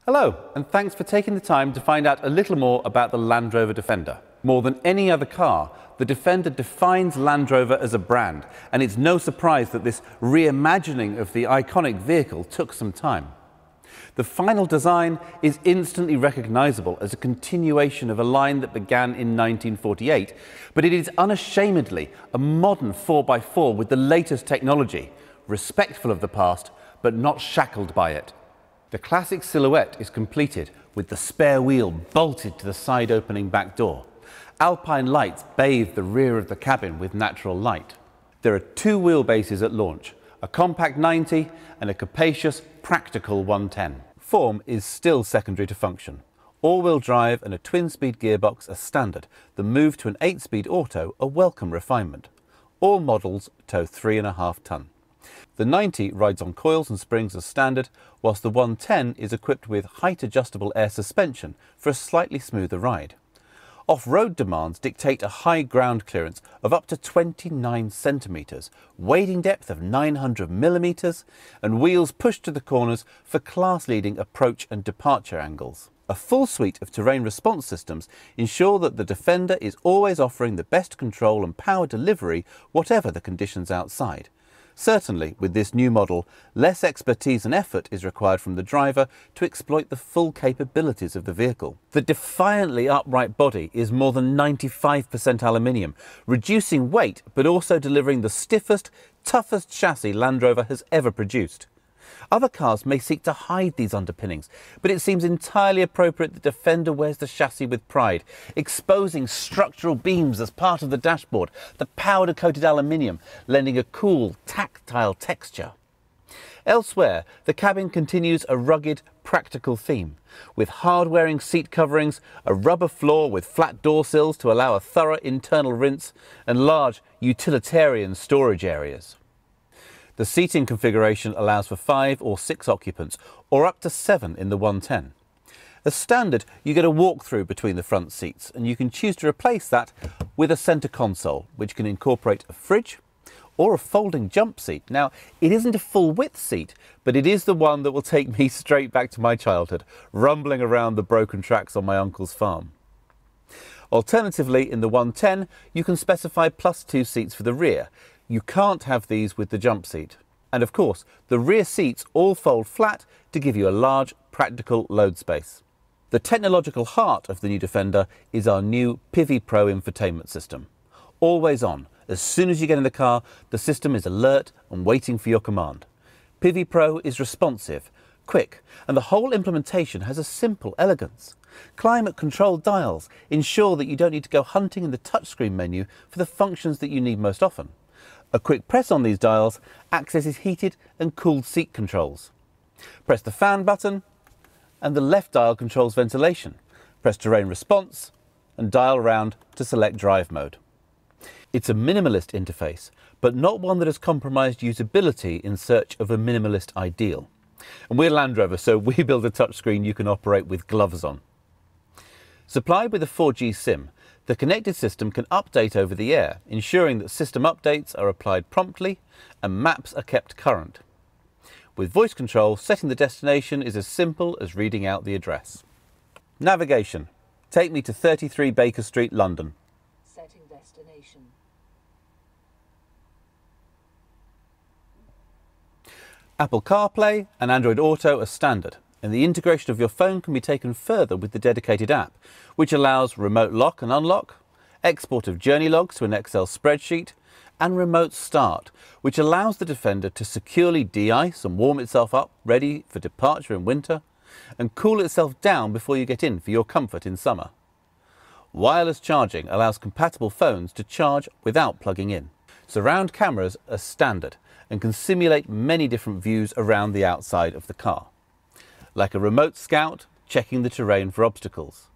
Hello, and thanks for taking the time to find out a little more about the Land Rover Defender. More than any other car, the Defender defines Land Rover as a brand, and it's no surprise that this reimagining of the iconic vehicle took some time. The final design is instantly recognizable as a continuation of a line that began in 1948, but it is unashamedly a modern 4x4 with the latest technology, respectful of the past, but not shackled by it. The classic silhouette is completed with the spare wheel bolted to the side-opening back door. Alpine lights bathe the rear of the cabin with natural light. There are two wheelbases at launch, a compact 90 and a capacious, practical 110. Form is still secondary to function. All-wheel drive and a twin-speed gearbox are standard. The move to an 8-speed auto a welcome refinement. All models tow 3.5 tonne. The 90 rides on coils and springs as standard, whilst the 110 is equipped with height-adjustable air suspension for a slightly smoother ride. Off-road demands dictate a high ground clearance of up to 29 centimetres, wading depth of 900 millimetres, and wheels pushed to the corners for class-leading approach and departure angles. A full suite of terrain response systems ensure that the Defender is always offering the best control and power delivery whatever the conditions outside. Certainly, with this new model, less expertise and effort is required from the driver to exploit the full capabilities of the vehicle. The defiantly upright body is more than 95% aluminium, reducing weight but also delivering the stiffest, toughest chassis Land Rover has ever produced. Other cars may seek to hide these underpinnings, but it seems entirely appropriate that Defender wears the chassis with pride, exposing structural beams as part of the dashboard, the powder-coated aluminium lending a cool, tactile texture. Elsewhere, the cabin continues a rugged, practical theme, with hard-wearing seat coverings, a rubber floor with flat door sills to allow a thorough internal rinse, and large, utilitarian storage areas. The seating configuration allows for 5 or 6 occupants, or up to 7 in the 110. As standard, you get a walk-through between the front seats, and you can choose to replace that with a centre console, which can incorporate a fridge or a folding jump seat. Now, it isn't a full-width seat, but it is the one that will take me straight back to my childhood, rumbling around the broken tracks on my uncle's farm. Alternatively, in the 110, you can specify +2 seats for the rear. You can't have these with the jump seat. And of course, the rear seats all fold flat to give you a large, practical load space. The technological heart of the new Defender is our new Pivi Pro infotainment system. Always on. As soon as you get in the car, the system is alert and waiting for your command. Pivi Pro is responsive, quick, and the whole implementation has a simple elegance. Climate control dials ensure that you don't need to go hunting in the touchscreen menu for the functions that you need most often. A quick press on these dials accesses heated and cooled seat controls. Press the fan button and the left dial controls ventilation. Press terrain response and dial round to select drive mode. It's a minimalist interface, but not one that has compromised usability in search of a minimalist ideal. And we're Land Rover, so we build a touchscreen you can operate with gloves on. Supplied with a 4G SIM, the connected system can update over the air, ensuring that system updates are applied promptly and maps are kept current. With voice control, setting the destination is as simple as reading out the address. Navigation. Take me to 33 Baker Street, London. Setting destination. Apple CarPlay and Android Auto are standard, and the integration of your phone can be taken further with the dedicated app, which allows remote lock and unlock, export of journey logs to an Excel spreadsheet, and remote start, which allows the Defender to securely de-ice and warm itself up, ready for departure in winter, and cool itself down before you get in for your comfort in summer. Wireless charging allows compatible phones to charge without plugging in. Surround cameras are standard and can simulate many different views around the outside of the car, like a remote scout checking the terrain for obstacles.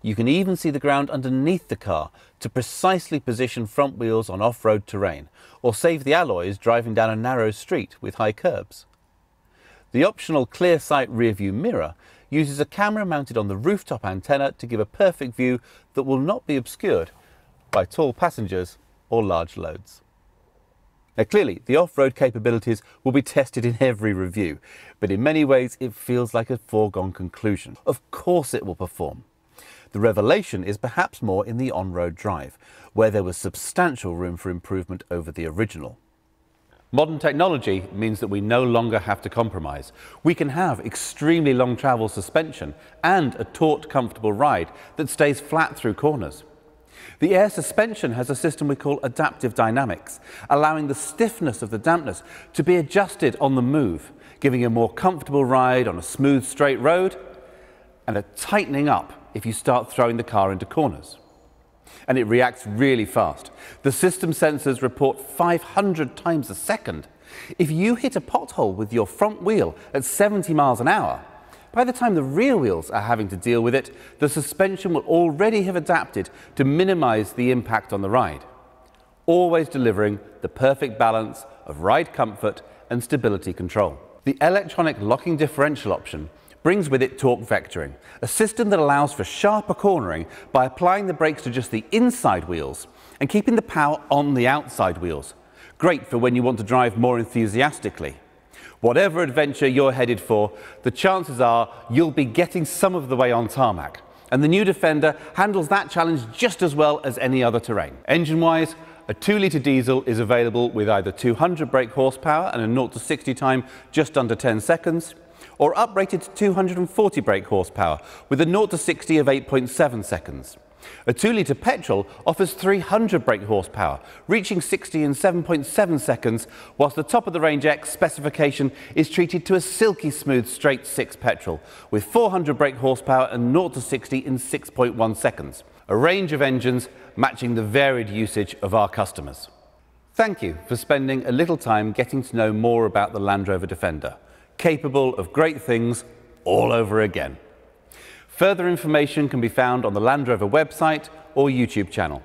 You can even see the ground underneath the car to precisely position front wheels on off-road terrain, or save the alloys driving down a narrow street with high curbs. The optional clear sight rear view mirror uses a camera mounted on the rooftop antenna to give a perfect view that will not be obscured by tall passengers or large loads. Now clearly, the off-road capabilities will be tested in every review, but in many ways it feels like a foregone conclusion. Of course it will perform. The revelation is perhaps more in the on-road drive, where there was substantial room for improvement over the original. Modern technology means that we no longer have to compromise. We can have extremely long travel suspension and a taut, comfortable ride that stays flat through corners. The air suspension has a system we call adaptive dynamics, allowing the stiffness of the dampness to be adjusted on the move, giving a more comfortable ride on a smooth, straight road, and a tightening up if you start throwing the car into corners. And it reacts really fast. The system sensors report 500 times a second. If you hit a pothole with your front wheel at 70 miles an hour, by the time the rear wheels are having to deal with it, the suspension will already have adapted to minimize the impact on the ride, always delivering the perfect balance of ride comfort and stability control. The electronic locking differential option brings with it torque vectoring, a system that allows for sharper cornering by applying the brakes to just the inside wheels and keeping the power on the outside wheels. Great for when you want to drive more enthusiastically. Whatever adventure you're headed for, the chances are you'll be getting some of the way on tarmac. And the new Defender handles that challenge just as well as any other terrain. Engine-wise, a 2-litre diesel is available with either 200 brake horsepower and a 0 to 60 time just under 10 seconds, or uprated to 240 brake horsepower with a 0 to 60 of 8.7 seconds. A 2-litre petrol offers 300 brake horsepower, reaching 60 in 7.7 seconds, whilst the top of the range X specification is treated to a silky smooth straight 6 petrol, with 400 brake horsepower and 0 to 60 in 6.1 seconds. A range of engines matching the varied usage of our customers. Thank you for spending a little time getting to know more about the Land Rover Defender, capable of great things all over again. Further information can be found on the Land Rover website or YouTube channel.